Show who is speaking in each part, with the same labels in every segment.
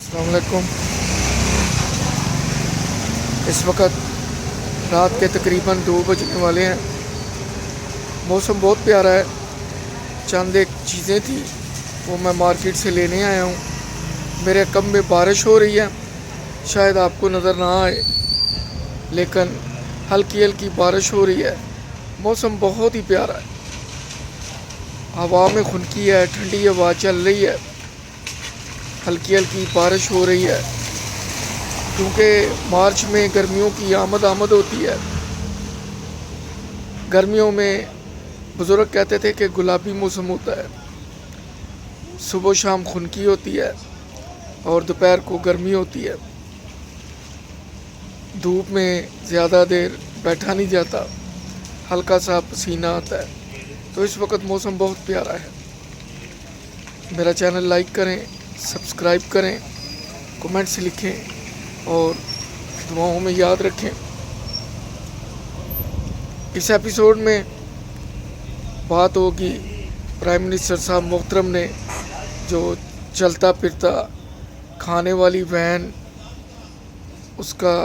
Speaker 1: अस्सलाम वालेकुम। इस वक्त रात के तकरीबन 2 बजने वाले हैं। मौसम बहुत प्यारा है। चंद एक चीज़ें थी वो मैं मार्केट से लेने आया हूँ। मेरे कम में बारिश हो रही है, शायद आपको नज़र ना आए, लेकिन हल्की हल्की बारिश हो रही है। मौसम बहुत ही प्यारा है। हवा में खुनकी है, ठंडी हवा चल रही है, हल्की हल्की बारिश हो रही है। क्योंकि मार्च में गर्मियों की आमद होती है। गर्मियों में बुज़ुर्ग कहते थे कि गुलाबी मौसम होता है, सुबह शाम खुनकी होती है और दोपहर को गर्मी होती है। धूप में ज़्यादा देर बैठा नहीं जाता, हल्का सा पसीना आता है। तो इस वक्त मौसम बहुत प्यारा है। मेरा चैनल लाइक करें, सब्सक्राइब करें, कमेंट्स लिखें और दुआओं में याद रखें। इस एपिसोड में बात होगी प्राइम मिनिस्टर साहब मोहतरम ने जो चलता फिरता खाने वाली वैन उसका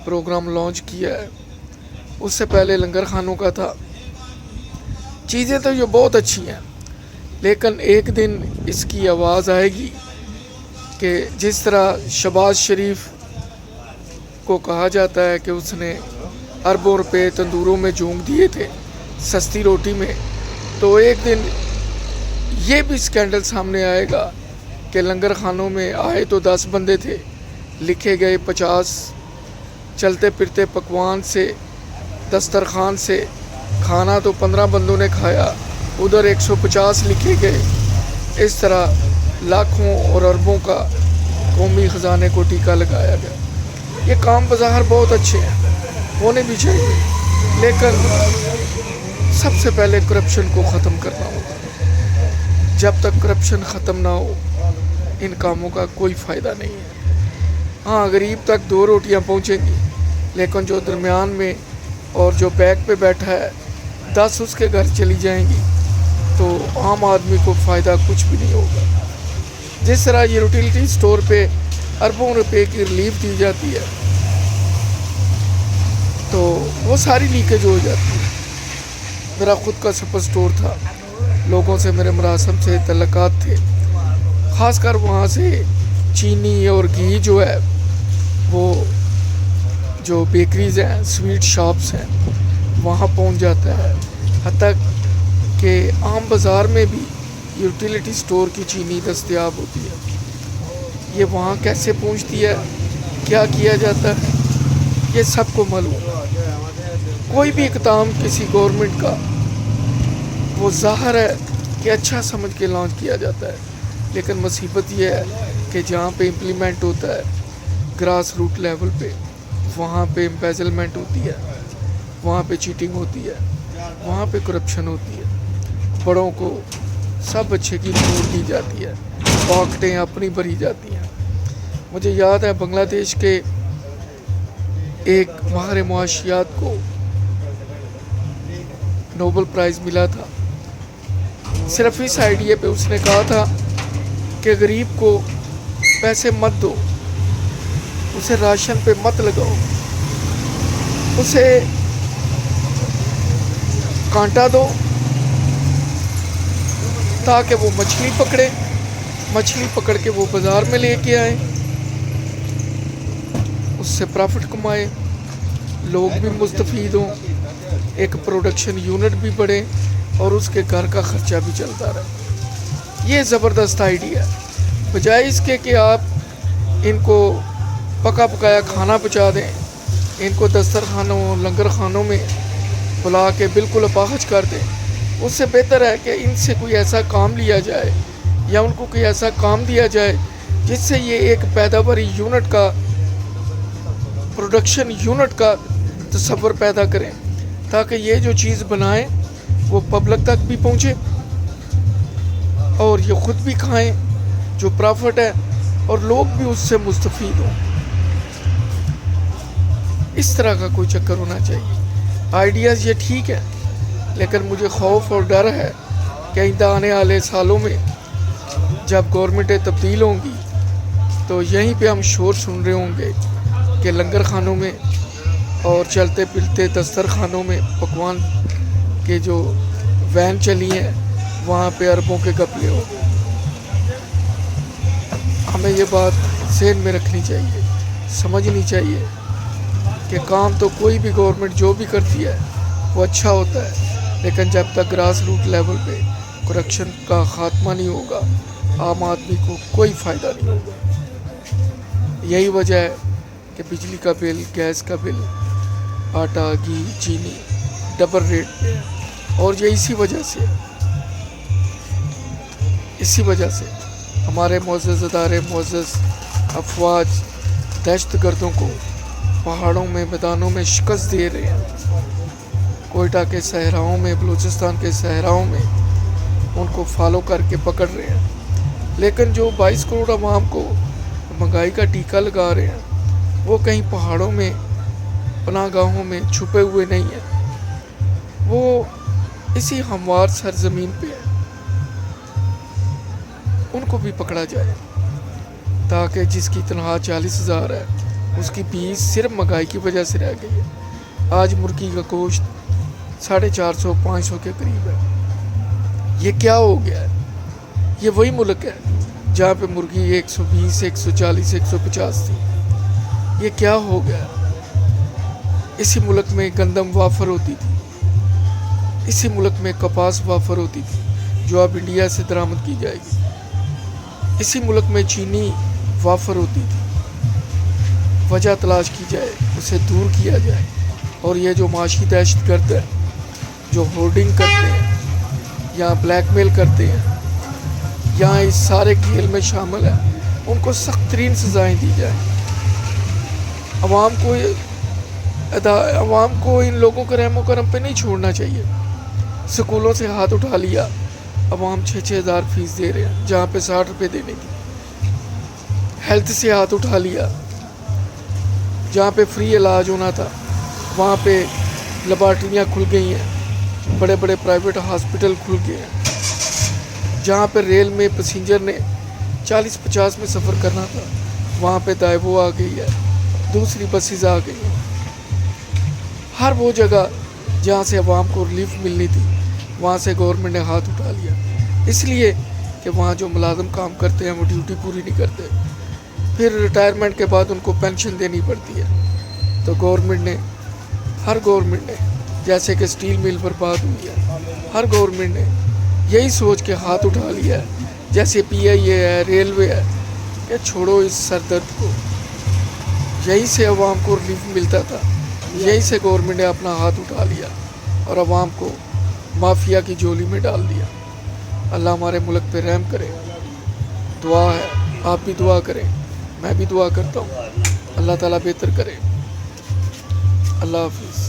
Speaker 1: प्रोग्राम लॉन्च किया है। उससे पहले लंगर खानों का था। चीज़ें तो ये बहुत अच्छी हैं, लेकिन एक दिन इसकी आवाज़ आएगी कि जिस तरह शहबाज शरीफ को कहा जाता है कि उसने अरबों रुपए तंदूरों में झोंक दिए थे सस्ती रोटी में, तो एक दिन ये भी स्कैंडल सामने आएगा कि लंगर खानों में आए तो 10 बंदे थे, लिखे गए 50। चलते फिरते पकवान से, दस्तरखान से खाना तो 15 बंदों ने खाया, उधर 150 लिखे गए। इस तरह लाखों और अरबों का कौमी ख़जाने को टीका लगाया गया। ये काम बज़ाहिर बहुत अच्छे हैं, होने भी चाहिए, लेकिन सबसे पहले करप्शन को ख़त्म करना होगा। जब तक करप्शन ख़त्म ना हो, इन कामों का कोई फ़ायदा नहीं है। हाँ, गरीब तक 2 रोटियां पहुंचेंगी, लेकिन जो दरमियान में और जो बैग पे बैठा है 10 उसके घर चली जाएंगी, तो आम आदमी को फ़ायदा कुछ भी नहीं होगा। जिस तरह ये यूटिलिटी स्टोर पे अरबों रुपए की रिलीफ दी जाती है, तो वो सारी लीकेज हो जाती है। मेरा ख़ुद का सुपर स्टोर था, लोगों से मेरे मुरासम से तल्लुकात थे। ख़ासकर वहाँ से चीनी और घी जो है वो जो बेकरीज़ हैं, स्वीट शॉप्स हैं, वहाँ पहुँच जाता है। हत्ता कि आम बाज़ार में भी यूटिलिटी स्टोर की चीनी दस्तयाब होती है। ये वहाँ कैसे पहुँचती है, क्या किया जाता है, ये सबको मालूम है। कोई भी इक़दाम किसी गवर्नमेंट का वो ज़ाहिर है कि अच्छा समझ के लॉन्च किया जाता है, लेकिन मुसीबत ये है कि जहाँ पे इम्प्लीमेंट होता है ग्रास रूट लेवल पे, वहाँ पे एम्बेजलमेंट होती है, वहाँ पे चीटिंग होती है, वहाँ पे करप्शन होती है। बड़ों को सब अच्छे की छूट दी जाती है, पॉकेटें अपनी भरी जाती हैं। मुझे याद है बांग्लादेश के एक माहिर मुआशियात को नोबल प्राइज़ मिला था। सिर्फ इस आइडिया पे उसने कहा था कि गरीब को पैसे मत दो, उसे राशन पे मत लगाओ, उसे कांटा दो ताकि वो मछली पकड़ के वो बाज़ार में लेके आए, उससे प्रॉफिट कमाए, लोग भी मुस्तफ़ीद हों, एक प्रोडक्शन यूनिट भी बढ़े और उसके घर का ख़र्चा भी चलता रहे। ये ज़बरदस्त आइडिया है। बजाय इसके कि आप इनको पका पकाया खाना पहुँचा दें, इनको दस्तरखानों लंगर खानों में बुला के बिल्कुल अपाहज कर दें, उससे बेहतर है कि इनसे कोई ऐसा काम लिया जाए या उनको कोई ऐसा काम दिया जाए जिससे ये एक पैदावारी यूनिट का, प्रोडक्शन यूनिट का तसव्वुर पैदा करें, ताकि ये जो चीज़ बनाएं वो पब्लिक तक भी पहुँचे और ये ख़ुद भी खाएं, जो प्रॉफिट है, और लोग भी उससे मुस्तफ़ीद हों। इस तरह का कोई चक्कर होना चाहिए। आइडियाज़ ये ठीक है, लेकिन मुझे खौफ और डर है कि आने वाले सालों में जब गवर्नमेंटें तब्दील होंगी تو یہیں پہ ہم شور سن رہے ہوں گے کہ لنگر خانوں میں اور چلتے پلتے دسترخوانوں میں پکوان کے جو وین چلی ہیں وہاں پہ اربوں کے گپلے ہو گئے۔ ہمیں یہ بات ذہن میں رکھنی چاہیے، سمجھنی چاہیے کہ کام تو کوئی بھی گورنمنٹ جو بھی کرتی ہے وہ اچھا ہوتا ہے، لیکن جب تک گراس روٹ لیول پہ کرپشن کا خاتمہ نہیں ہوگا عام آدمی کو کوئی فائدہ نہیں ہوگا۔ یہی وجہ ہے کہ بجلی کا بل، گیس کا بل، آٹا، گھی، چینی ڈبل ریٹ پہ ہے، اور یہ اسی وجہ سے ہمارے معزز ادارے، معزز افواج دہشت گردوں کو پہاڑوں میں، میدانوں میں شکست دے رہے ہیں، کوئٹہ کے صحراؤں میں، بلوچستان کے صحراؤں میں ان کو فالو کر کے پکڑ رہے ہیں، لیکن جو 22 کروڑ عوام کو مہنگائی کا ٹیکہ لگا رہے ہیں وہ کہیں پہاڑوں میں، پناہ گاہوں میں چھپے ہوئے نہیں ہیں، وہ اسی ہموار سرزمین پہ ہیں۔ ان کو بھی پکڑا جائے تاکہ جس کی تنخواہ 40,000 ہے اس کی 20 صرف مہنگائی کی وجہ سے رہ گئی ہے۔ آج مرغی کا گوشت 450-500 کے قریب ہے۔ یہ کیا ہو گیا ہے؟ یہ وہی ملک ہے جہاں پہ مرغی 120، 140، 150 تھی۔ یہ کیا ہو گیا؟ اسی ملک میں گندم وافر ہوتی تھی، اسی ملک میں کپاس وافر ہوتی تھی جو اب انڈیا سے درآمد کی جائے گی، اسی ملک میں چینی وافر ہوتی تھی۔ وجہ تلاش کی جائے، اسے دور کیا جائے، اور یہ جو معاشی دہشت گرد ہے جو ہورڈنگ کرتے ہیں یا بلیک میل کرتے ہیں یا اس سارے کھیل میں شامل ہے، ان کو سخت ترین سزائیں دی جائیں۔ عوام کو ان لوگوں کے رحم و کرم پہ نہیں چھوڑنا چاہیے۔ سکولوں سے ہاتھ اٹھا لیا، عوام 6,000 فیس دے رہے ہیں جہاں پہ 60 روپے دینے کی۔ ہیلتھ سے ہاتھ اٹھا لیا، جہاں پہ فری علاج ہونا تھا وہاں پہ لیبارٹریاں کھل گئی ہیں، بڑے بڑے پرائیویٹ ہاسپٹل کھل گئے ہیں۔ جہاں پہ ریل میں پیسنجر نے 40-50 میں سفر کرنا تھا وہاں پہ دائیوو آ گئی ہے، دوسری بسیز آ گئی ہیں۔ ہر وہ جگہ جہاں سے عوام کو ریلیف ملنی تھی وہاں سے گورنمنٹ نے ہاتھ اٹھا لیا، اس لیے کہ وہاں جو ملازم کام کرتے ہیں وہ ڈیوٹی پوری نہیں کرتے، پھر ریٹائرمنٹ کے بعد ان کو پینشن دینی پڑتی ہے۔ تو ہر گورنمنٹ نے جیسے کہ اسٹیل مل برباد ہوئی ہے، ہر گورنمنٹ نے یہی سوچ کے ہاتھ اٹھا لیا ہے، جیسے PIA ہے، ریلوے ہے، کہ چھوڑو اس سر درد کو۔ یہی سے عوام کو ریلیف ملتا تھا، یہی سے گورنمنٹ نے اپنا ہاتھ اٹھا لیا اور عوام کو مافیا کی جولی میں ڈال دیا۔ اللہ ہمارے ملک پہ رحم کرے۔ دعا ہے، آپ بھی دعا کریں، میں بھی دعا کرتا ہوں، اللہ تعالیٰ بہتر کرے۔ اللہ حافظ۔